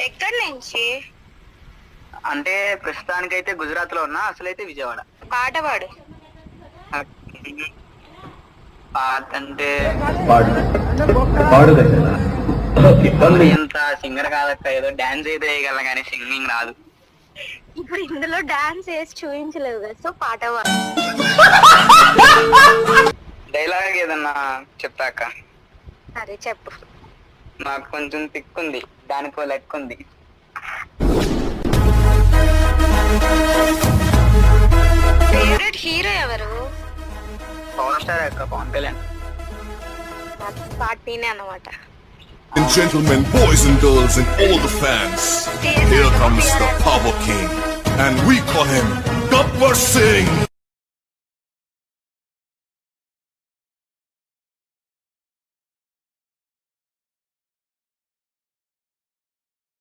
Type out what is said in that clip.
ఎక్కడి నుంచి? అంటే ప్రస్తుతానికైతే గుజరాత్ లో ఉన్నా, అసలైతే విజయవాడ. పాట పాడు. పాట అంటే ఇంత సింగర్ కాదక్క, ఏదో డాన్స్ అయితే వేయగలను కానీ సింగింగ్ రాదు. ఇప్పుడు ఇందులో డాన్స్ వేసి చూపించలేదు కదా, సో పాట పాడు. డైలాగ్ ఏదన్నా చెప్తాక. సరే చెప్పు. నాకు కొంచెం తిక్కుంది, దానికో లెక్క ఉంది. ఫేవరెట్ హీరో ఎవరు? పవర్ స్టార్ అక్క, పవన్ కళ్యాణ్. పార్టీనే అన్నమాట. Gentlemen, boys and girls and all the fans, here comes the Power King, and we call him Gabbar Singh.